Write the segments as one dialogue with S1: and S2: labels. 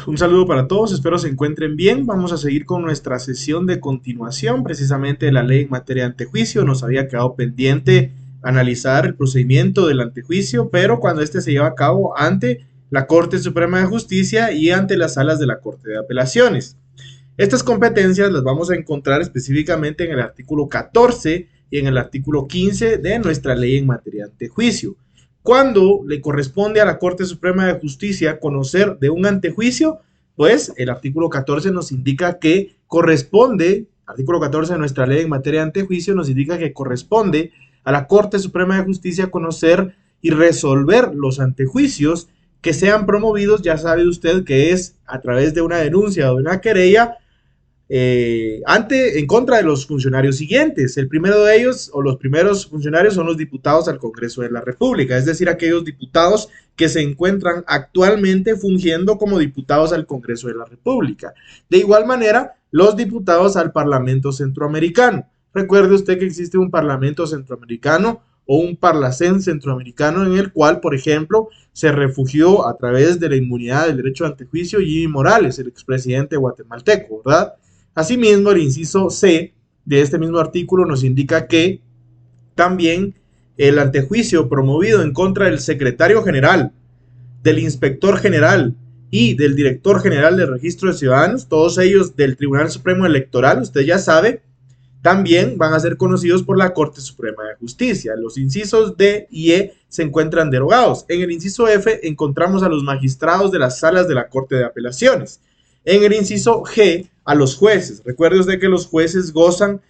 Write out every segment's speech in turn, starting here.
S1: Un saludo para todos, espero se encuentren bien. Vamos a seguir con nuestra sesión de continuación, precisamente de la ley en materia de antejuicio. Nos había quedado pendiente analizar el procedimiento del antejuicio, pero cuando este se lleva a cabo ante la Corte Suprema de Justicia y ante las salas de la Corte de Apelaciones. Estas competencias las vamos a encontrar específicamente en el artículo 14 y en el artículo 15 de nuestra ley en materia de antejuicio. Cuando le corresponde a la Corte Suprema de Justicia conocer de un antejuicio, pues el artículo 14 nos indica que corresponde, artículo 14 de nuestra ley en materia de antejuicio nos indica que corresponde a la Corte Suprema de Justicia conocer y resolver los antejuicios que sean promovidos, ya sabe usted que es a través de una denuncia o de una querella en contra de los funcionarios siguientes. El primero de ellos, o los primeros funcionarios, son los diputados al Congreso de la República, es decir, aquellos diputados que se encuentran actualmente fungiendo como diputados al Congreso de la República. De igual manera, los diputados al Parlamento Centroamericano. Recuerde usted que existe un Parlamento Centroamericano o un Parlacén Centroamericano en el cual, por ejemplo, se refugió a través de la inmunidad del derecho de antejuicio Jimmy Morales, el expresidente guatemalteco, ¿verdad? Asimismo, el inciso C de este mismo artículo nos indica que también el antejuicio promovido en contra del secretario general, del inspector general y del director general del registro de ciudadanos, todos ellos del Tribunal Supremo Electoral, usted ya sabe, también van a ser conocidos por la Corte Suprema de Justicia. Los incisos D y E se encuentran derogados. En el inciso F encontramos a los magistrados de las salas de la Corte de Apelaciones. En el inciso G, a los jueces. Recuerde usted que los jueces gozan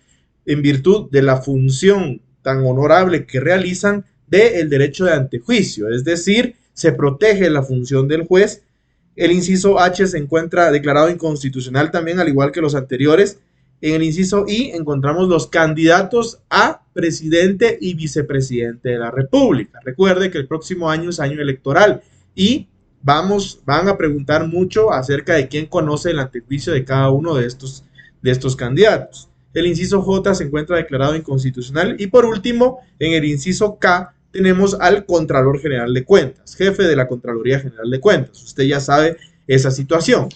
S1: en virtud de la función tan honorable que realizan del derecho de antejuicio, es decir, se protege la función del juez. El inciso H se encuentra declarado inconstitucional también, al igual que los anteriores. En el inciso I encontramos los candidatos a presidente y vicepresidente de la República. Recuerde que el próximo año es año electoral y van a preguntar mucho acerca de quién conoce el antejuicio de cada uno de estos candidatos. El inciso J se encuentra declarado inconstitucional y por último, en el inciso K tenemos al Contralor General de Cuentas, jefe de la Contraloría General de Cuentas. Usted ya sabe esa situación.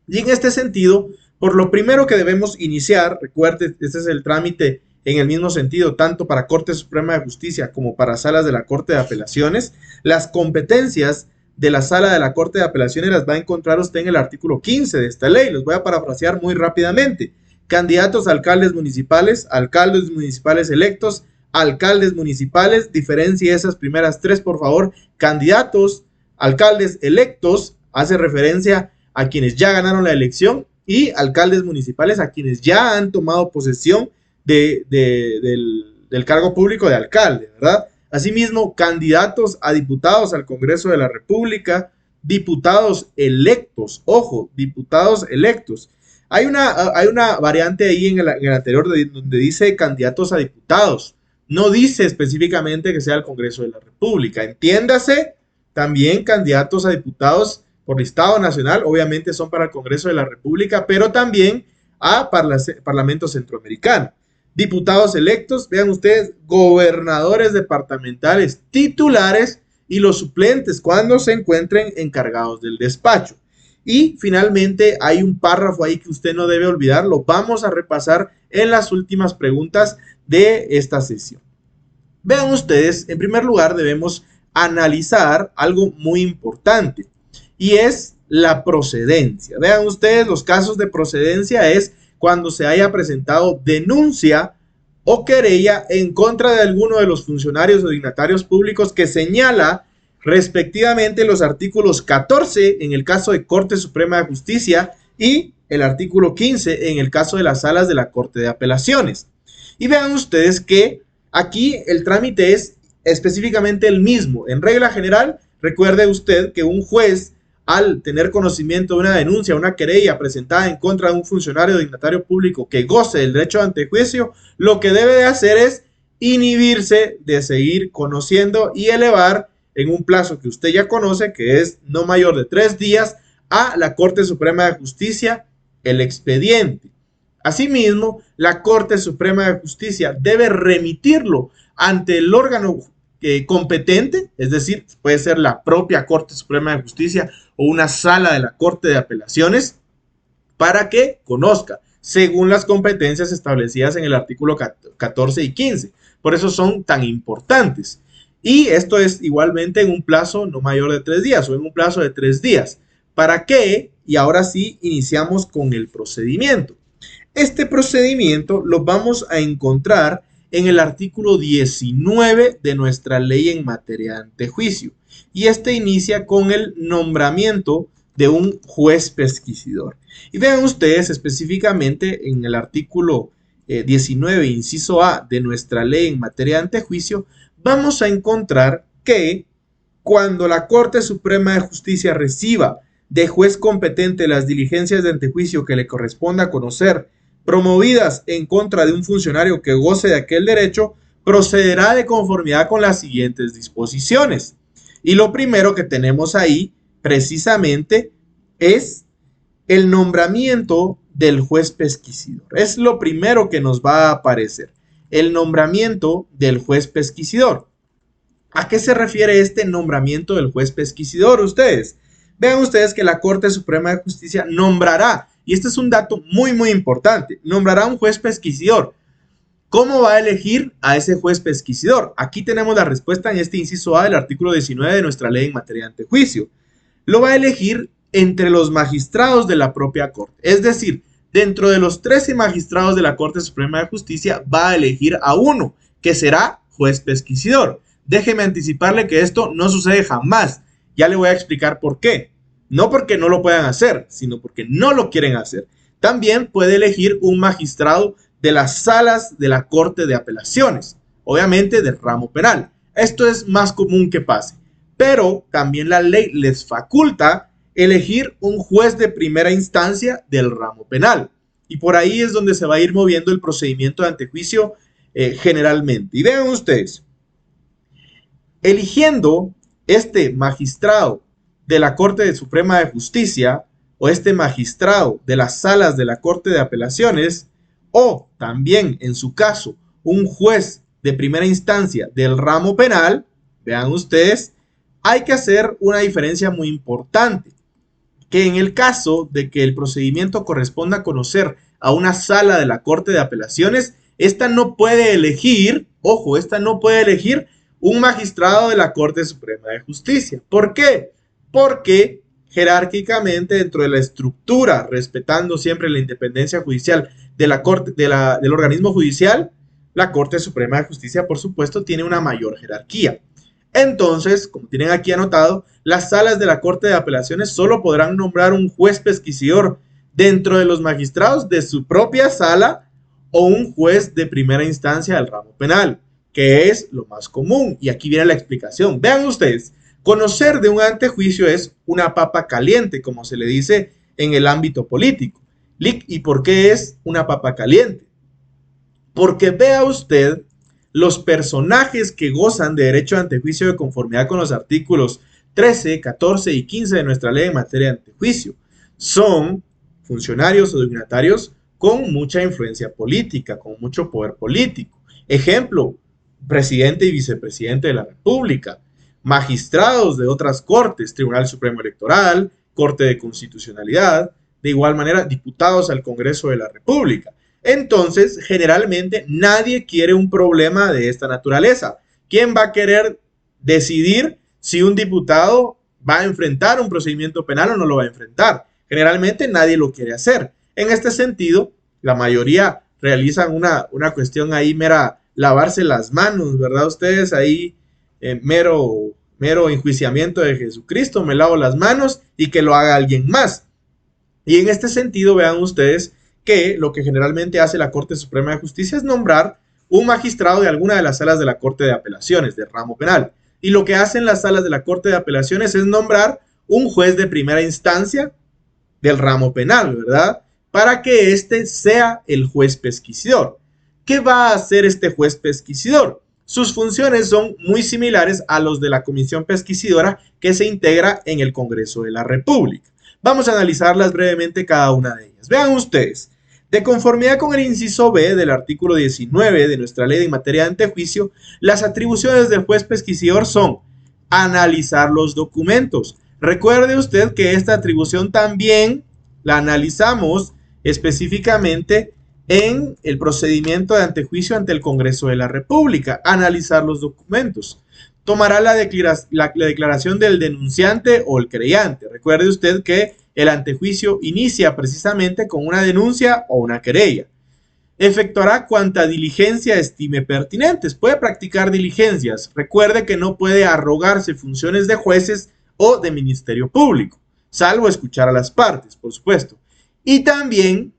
S1: Y en este sentido, por lo primero que debemos iniciar, recuerde, este es el trámite en el mismo sentido, tanto para Corte Suprema de Justicia como para salas de la Corte de Apelaciones, las competencias de la sala de la Corte de Apelaciones las va a encontrar usted en el artículo 15 de esta ley. Los voy a parafrasear muy rápidamente. Candidatos a alcaldes municipales electos, alcaldes municipales, diferencie esas primeras tres, por favor. Candidatos, alcaldes electos, hace referencia a quienes ya ganaron la elección, y alcaldes municipales a quienes ya han tomado posesión del cargo público de alcalde, ¿verdad? Asimismo, candidatos a diputados al Congreso de la República, diputados electos, ojo, diputados electos. Hay una variante ahí en el anterior donde dice candidatos a diputados. No dice específicamente que sea el Congreso de la República. Entiéndase, también candidatos a diputados por listado nacional, obviamente son para el Congreso de la República, pero también a Parlamento Centroamericano. Diputados electos, vean ustedes, gobernadores departamentales titulares y los suplentes cuando se encuentren encargados del despacho. Y finalmente hay un párrafo ahí que usted no debe olvidar, lo vamos a repasar en las últimas preguntas de esta sesión. Vean ustedes, en primer lugar debemos analizar algo muy importante y es la procedencia. Vean ustedes, los casos de procedencia es cuando se haya presentado denuncia o querella en contra de alguno de los funcionarios o dignatarios públicos que señala respectivamente los artículos 14 en el caso de Corte Suprema de Justicia y el artículo 15 en el caso de las salas de la Corte de Apelaciones. Y vean ustedes que aquí el trámite es específicamente el mismo. En regla general, recuerde usted que un juez, al tener conocimiento de una denuncia, una querella presentada en contra de un funcionario o dignatario público que goce del derecho de antejuicio, lo que debe de hacer es inhibirse de seguir conociendo y elevar en un plazo que usted ya conoce, que es no mayor de 3 días, a la Corte Suprema de Justicia el expediente. Asimismo, la Corte Suprema de Justicia debe remitirlo ante el órgano competente, es decir, puede ser la propia Corte Suprema de Justicia o una sala de la Corte de Apelaciones, para que conozca, según las competencias establecidas en el artículo 14 y 15. Por eso son tan importantes. Y esto es igualmente en un plazo no mayor de 3 días o en un plazo de 3 días. ¿Para qué? Y ahora sí iniciamos con el procedimiento. Este procedimiento lo vamos a encontrar en el artículo 19 de nuestra ley en materia de antejuicio. Y este inicia con el nombramiento de un juez pesquisidor. Y vean ustedes específicamente en el artículo 19, inciso A de nuestra ley en materia de antejuicio, vamos a encontrar que cuando la Corte Suprema de Justicia reciba de juez competente las diligencias de antejuicio que le corresponda conocer, promovidas en contra de un funcionario que goce de aquel derecho, procederá de conformidad con las siguientes disposiciones. Y lo primero que tenemos ahí, precisamente, es el nombramiento del juez pesquisidor. Es lo primero que nos va a aparecer, el nombramiento del juez pesquisidor. ¿A qué se refiere este nombramiento del juez pesquisidor ustedes? Vean ustedes que la Corte Suprema de Justicia nombrará, y este es un dato muy importante, nombrará un juez pesquisidor. ¿Cómo va a elegir a ese juez pesquisidor? Aquí tenemos la respuesta en este inciso A del artículo 19 de nuestra ley en materia de antejuicio. Lo va a elegir entre los magistrados de la propia Corte. Es decir, dentro de los 13 magistrados de la Corte Suprema de Justicia va a elegir a uno, que será juez pesquisidor. Déjeme anticiparle que esto no sucede jamás. Ya le voy a explicar por qué. No porque no lo puedan hacer, sino porque no lo quieren hacer. También puede elegir un magistrado de las salas de la Corte de Apelaciones, obviamente del ramo penal. Esto es más común que pase. Pero también la ley les faculta elegir un juez de primera instancia del ramo penal. Y por ahí es donde se va a ir moviendo el procedimiento de antejuicio generalmente. Y vean ustedes, eligiendo este magistrado de la Corte Suprema de Justicia o este magistrado de las salas de la Corte de Apelaciones, o también en su caso un juez de primera instancia del ramo penal, vean ustedes, hay que hacer una diferencia muy importante, que en el caso de que el procedimiento corresponda a conocer a una sala de la Corte de Apelaciones, esta no puede elegir, ojo, esta no puede elegir un magistrado de la Corte Suprema de Justicia. ¿Por qué? Porque jerárquicamente dentro de la estructura, respetando siempre la independencia judicial de la Corte, del organismo judicial, la Corte Suprema de Justicia, por supuesto, tiene una mayor jerarquía. Entonces, como tienen aquí anotado, las salas de la Corte de Apelaciones solo podrán nombrar un juez pesquisidor dentro de los magistrados de su propia sala o un juez de primera instancia del ramo penal, que es lo más común. Y aquí viene la explicación. Vean ustedes, conocer de un antejuicio es una papa caliente, como se le dice en el ámbito político. ¿Y por qué es una papa caliente? Porque vea usted los personajes que gozan de derecho de antejuicio de conformidad con los artículos 13, 14 y 15 de nuestra ley en materia de antejuicio. Son funcionarios o dignatarios con mucha influencia política, con mucho poder político. Ejemplo, presidente y vicepresidente de la República, magistrados de otras cortes, Tribunal Supremo Electoral, Corte de Constitucionalidad, de igual manera diputados al Congreso de la República. Entonces, generalmente nadie quiere un problema de esta naturaleza. ¿Quién va a querer decidir si un diputado va a enfrentar un procedimiento penal o no lo va a enfrentar? Generalmente nadie lo quiere hacer. En este sentido, la mayoría realizan una cuestión ahí mera lavarse las manos, ¿verdad? Ustedes ahí mero enjuiciamiento de Jesucristo, me lavo las manos y que lo haga alguien más. Y en este sentido, vean ustedes que lo que generalmente hace la Corte Suprema de Justicia es nombrar un magistrado de alguna de las salas de la Corte de Apelaciones, del ramo penal. Y lo que hacen las salas de la Corte de Apelaciones es nombrar un juez de primera instancia del ramo penal, ¿verdad? Para que éste sea el juez pesquisidor. ¿Qué va a hacer este juez pesquisidor? Sus funciones son muy similares a los de la comisión pesquisidora que se integra en el Congreso de la República. Vamos a analizarlas brevemente cada una de ellas. Vean ustedes, De conformidad con el inciso B del artículo 19 de nuestra ley en materia de antejuicio, las atribuciones del juez pesquisidor son analizar los documentos. Recuerde usted que esta atribución también la analizamos específicamente en el procedimiento de antejuicio ante el Congreso de la República, analizar los documentos. Tomará la declaración del denunciante o el creyente. Recuerde usted que el antejuicio inicia precisamente con una denuncia o una querella. Efectuará cuanta diligencia estime pertinentes. Puede practicar diligencias. Recuerde que no puede arrogarse funciones de jueces o de ministerio público, salvo escuchar a las partes, por supuesto. Y también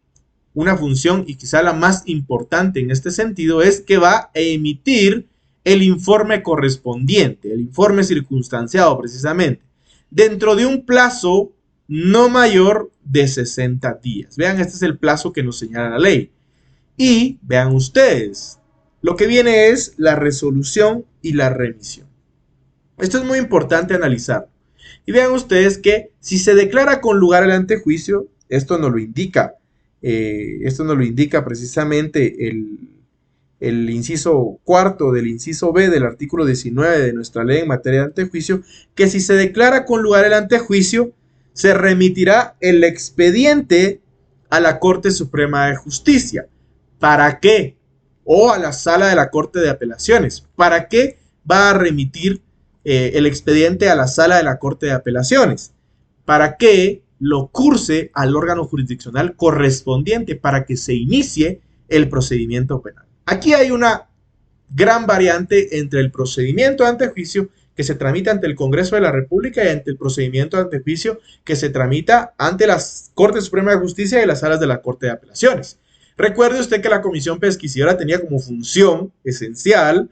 S1: una función, y quizá la más importante en este sentido, es que va a emitir el informe correspondiente, el informe circunstanciado precisamente, dentro de un plazo no mayor de 60 días. Vean, este es el plazo que nos señala la ley. Y vean ustedes, lo que viene es la resolución y la remisión. Esto es muy importante analizar. Y vean ustedes que si se declara con lugar el antejuicio, esto nos lo indica precisamente el inciso cuarto del inciso B del artículo 19 de nuestra ley en materia de antejuicio, que si se declara con lugar el antejuicio, se remitirá el expediente a la Corte Suprema de Justicia. ¿Para qué? O a la sala de la Corte de Apelaciones. ¿Para qué va a remitir el expediente a la sala de la Corte de Apelaciones? Para que lo curse al órgano jurisdiccional correspondiente para que se inicie el procedimiento penal. Aquí hay una gran variante entre el procedimiento de antejuicio que se tramita ante el Congreso de la República y ante el procedimiento de antejuicio que se tramita ante la Corte Suprema de Justicia y las salas de la Corte de Apelaciones. Recuerde usted que la comisión pesquisidora tenía como función esencial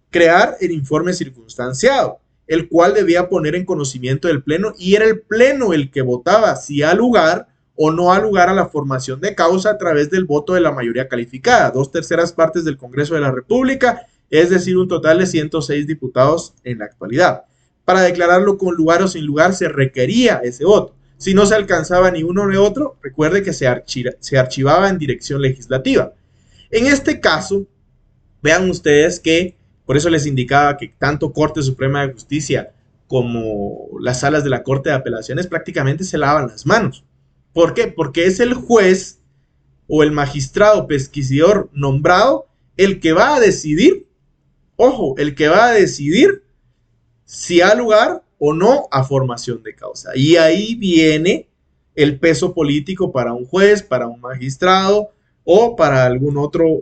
S1: crear el informe circunstanciado, el cual debía poner en conocimiento del Pleno, y era el Pleno el que votaba si ha lugar o no ha lugar a la formación de causa a través del voto de la mayoría calificada, 2/3 partes del Congreso de la República, es decir, un total de 106 diputados en la actualidad. Para declararlo con lugar o sin lugar se requería ese voto. Si no se alcanzaba ni uno ni otro, recuerde que se archivaba en dirección legislativa. En este caso, vean ustedes que, por eso les indicaba que tanto Corte Suprema de Justicia como las salas de la Corte de Apelaciones prácticamente se lavan las manos. ¿Por qué? Porque es el juez o el magistrado pesquisidor nombrado el que va a decidir, ojo, el que va a decidir si ha lugar o no a formación de causa. Y ahí viene el peso político para un juez, para un magistrado o para algún otro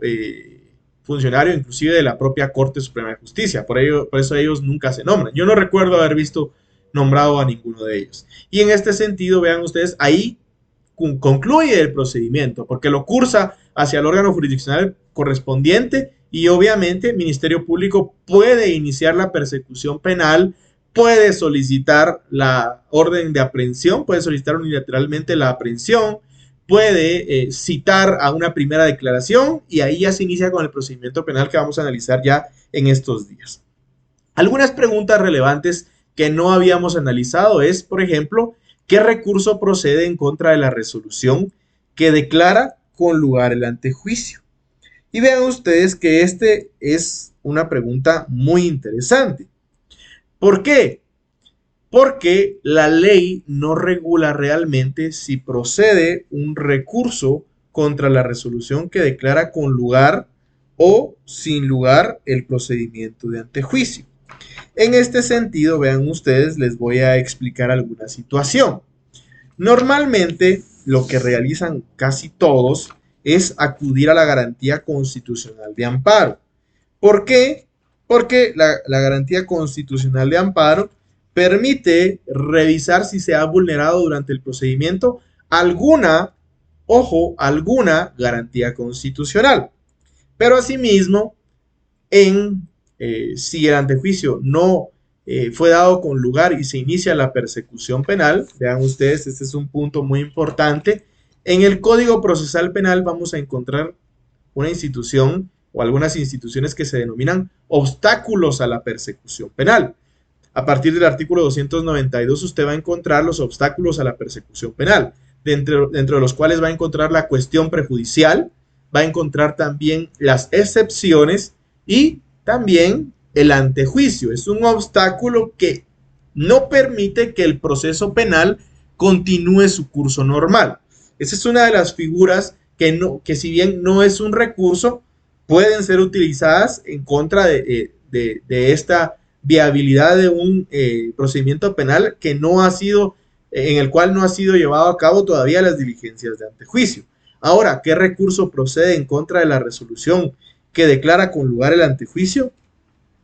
S1: funcionario, inclusive de la propia Corte Suprema de Justicia. Por eso ellos nunca se nombran. Yo no recuerdo haber visto nombrado a ninguno de ellos. Y en este sentido, vean ustedes, ahí concluye el procedimiento, porque lo cursa hacia el órgano jurisdiccional correspondiente y obviamente el Ministerio Público puede iniciar la persecución penal, puede solicitar la orden de aprehensión, puede solicitar unilateralmente la aprehensión, puede citar a una primera declaración y ahí ya se inicia con el procedimiento penal que vamos a analizar ya en estos días. Algunas preguntas relevantes que no habíamos analizado es, por ejemplo, ¿qué recurso procede en contra de la resolución que declara con lugar el antejuicio? Y vean ustedes que este es una pregunta muy interesante. ¿Por qué? Porque la ley no regula realmente si procede un recurso contra la resolución que declara con lugar o sin lugar el procedimiento de antejuicio. En este sentido, vean ustedes, les voy a explicar alguna situación. Normalmente, lo que realizan casi todos es acudir a la garantía constitucional de amparo. ¿Por qué? Porque la garantía constitucional de amparo permite revisar si se ha vulnerado durante el procedimiento alguna garantía constitucional. Pero asimismo, si el antejuicio no fue dado con lugar y se inicia la persecución penal, vean ustedes, este es un punto muy importante. En el Código Procesal Penal vamos a encontrar una institución o algunas instituciones que se denominan obstáculos a la persecución penal. A partir del artículo 292 usted va a encontrar los obstáculos a la persecución penal. dentro de los cuales va a encontrar la cuestión prejudicial, va a encontrar también las excepciones y también el antejuicio. Es un obstáculo que no permite que el proceso penal continúe su curso normal. Esa es una de las figuras que si bien no es un recurso, pueden ser utilizadas en contra de esta viabilidad de un procedimiento penal que no ha sido, en el cual no ha sido llevado a cabo todavía las diligencias de antejuicio. Ahora, ¿qué recurso procede en contra de la resolución que declara con lugar el antejuicio?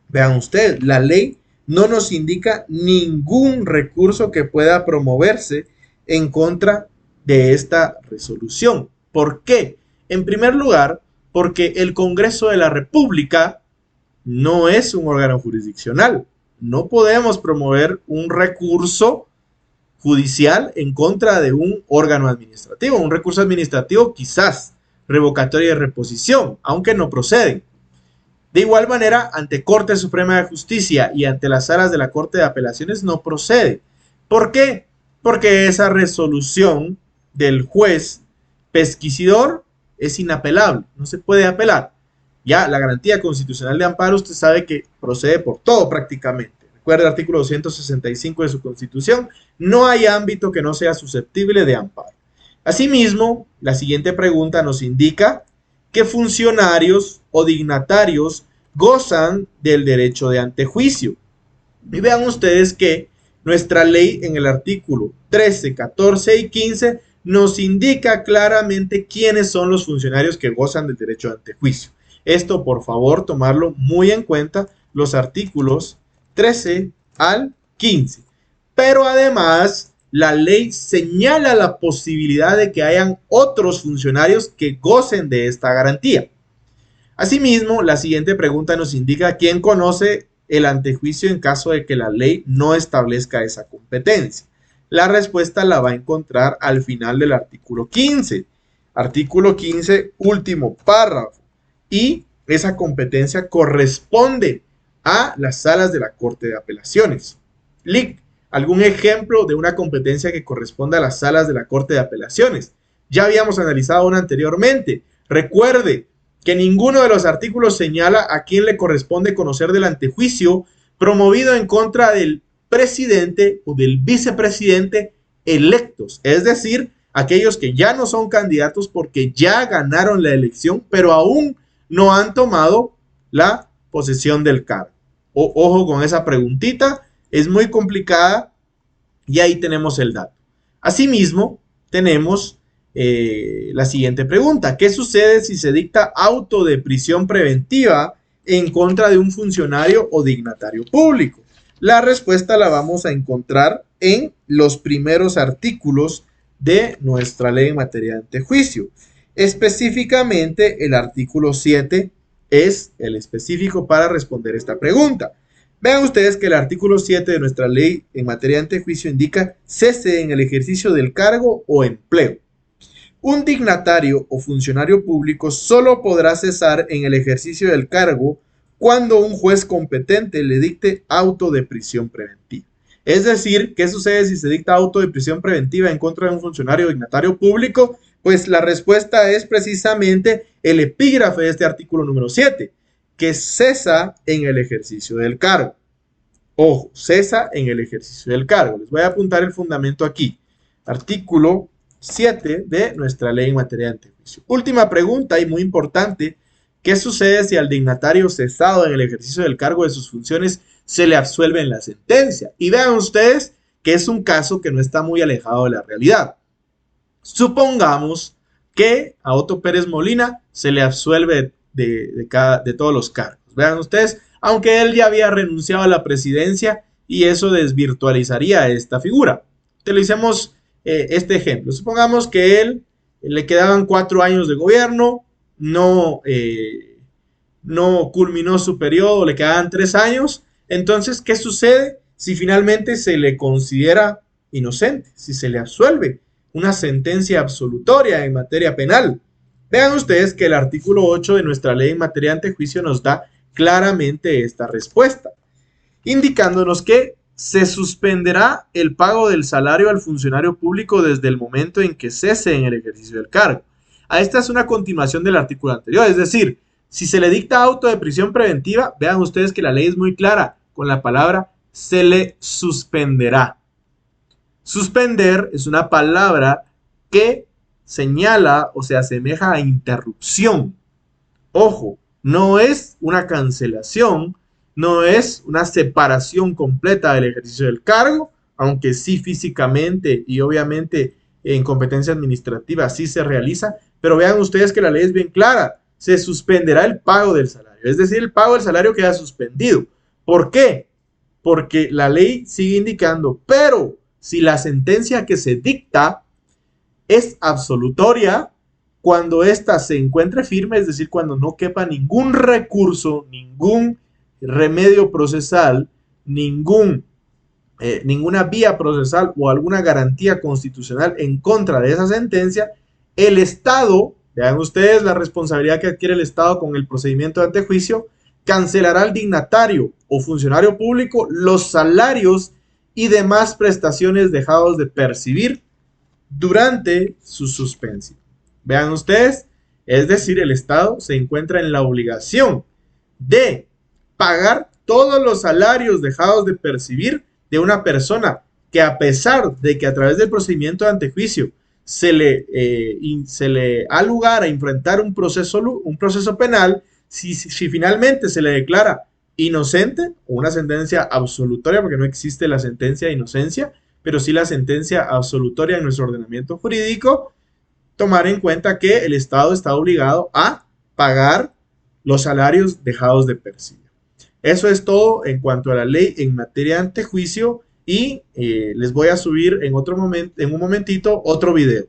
S1: Vean ustedes, la ley no nos indica ningún recurso que pueda promoverse en contra de esta resolución. ¿Por qué? En primer lugar, porque el Congreso de la República no es un órgano jurisdiccional. No podemos promover un recurso judicial en contra de un órgano administrativo. Un recurso administrativo quizás, revocatoria de reposición, aunque no proceden. De igual manera, ante Corte Suprema de Justicia y ante las salas de la Corte de Apelaciones no procede. ¿Por qué? Porque esa resolución del juez pesquisidor es inapelable, no se puede apelar. Ya la garantía constitucional de amparo, usted sabe que procede por todo prácticamente. Recuerda el artículo 265 de su Constitución, no hay ámbito que no sea susceptible de amparo. Asimismo, la siguiente pregunta nos indica qué funcionarios o dignatarios gozan del derecho de antejuicio. Y vean ustedes que nuestra ley en el artículo 13, 14 y 15 nos indica claramente quiénes son los funcionarios que gozan del derecho de antejuicio. Esto, por favor, tomarlo muy en cuenta, los artículos 13 al 15. Pero además, la ley señala la posibilidad de que hayan otros funcionarios que gocen de esta garantía. Asimismo, la siguiente pregunta nos indica quién conoce el antejuicio en caso de que la ley no establezca esa competencia. La respuesta la va a encontrar al final del artículo 15. Artículo 15, último párrafo. Y esa competencia corresponde a las salas de la Corte de Apelaciones. LIC, ¿algún ejemplo de una competencia que corresponda a las salas de la Corte de Apelaciones? Ya habíamos analizado una anteriormente. Recuerde que ninguno de los artículos señala a quién le corresponde conocer del antejuicio promovido en contra del presidente o del vicepresidente electos, es decir, aquellos que ya no son candidatos porque ya ganaron la elección, pero aún no han tomado la posesión del cargo. Ojo con esa preguntita, es muy complicada y ahí tenemos el dato. Asimismo, tenemos la siguiente pregunta. ¿Qué sucede si se dicta auto de prisión preventiva en contra de un funcionario o dignatario público? La respuesta la vamos a encontrar en los primeros artículos de nuestra ley en materia de antejuicio. Específicamente, el artículo 7 es el específico para responder esta pregunta. Vean ustedes que el artículo 7 de nuestra ley en materia de antejuicio indica cese en el ejercicio del cargo o empleo. Un dignatario o funcionario público solo podrá cesar en el ejercicio del cargo cuando un juez competente le dicte auto de prisión preventiva. Es decir, ¿qué sucede si se dicta auto de prisión preventiva en contra de un funcionario o dignatario público? Pues la respuesta es precisamente el epígrafe de este artículo número 7, que cesa en el ejercicio del cargo. Ojo, cesa en el ejercicio del cargo. Les voy a apuntar el fundamento aquí. Artículo 7 de nuestra ley en materia de antejuicio. Última pregunta y muy importante. ¿Qué sucede si al dignatario cesado en el ejercicio del cargo de sus funciones se le absuelve en la sentencia? Y vean ustedes que es un caso que no está muy alejado de la realidad. Supongamos que a Otto Pérez Molina se le absuelve de todos los cargos. Vean ustedes, aunque él ya había renunciado a la presidencia y eso desvirtualizaría esta figura. Utilicemos este ejemplo. Supongamos que él le quedaban 4 años de gobierno, no culminó su periodo, le quedaban 3 años. Entonces, ¿qué sucede si finalmente se le considera inocente? Si se le absuelve una sentencia absolutoria en materia penal. Vean ustedes que el artículo 8 de nuestra ley en materia de antejuicio nos da claramente esta respuesta, indicándonos que se suspenderá el pago del salario al funcionario público desde el momento en que cese en el ejercicio del cargo. Esta es una continuación del artículo anterior, es decir, si se le dicta auto de prisión preventiva, vean ustedes que la ley es muy clara con la palabra se le suspenderá. Suspender es una palabra que señala o se asemeja a interrupción. Ojo, no es una cancelación, no es una separación completa del ejercicio del cargo, aunque sí físicamente y obviamente en competencia administrativa sí se realiza, pero vean ustedes que la ley es bien clara, se suspenderá el pago del salario, es decir, el pago del salario queda suspendido. ¿Por qué? Porque la ley sigue indicando, pero si la sentencia que se dicta es absolutoria, cuando ésta se encuentre firme, es decir, cuando no quepa ningún recurso, ningún remedio procesal, ninguna vía procesal o alguna garantía constitucional en contra de esa sentencia, el Estado, vean ustedes la responsabilidad que adquiere el Estado con el procedimiento de antejuicio, cancelará al dignatario o funcionario público los salarios y demás prestaciones dejados de percibir durante su suspensión. Vean ustedes, es decir, el Estado se encuentra en la obligación de pagar todos los salarios dejados de percibir de una persona que, a pesar de que a través del procedimiento de antejuicio se le ha lugar a enfrentar un proceso penal, si finalmente se le declara inocente o una sentencia absolutoria, porque no existe la sentencia de inocencia, pero sí la sentencia absolutoria en nuestro ordenamiento jurídico, tomar en cuenta que el Estado está obligado a pagar los salarios dejados de percibir. Eso es todo en cuanto a la ley en materia de antejuicio y les voy a subir en un momentito otro video.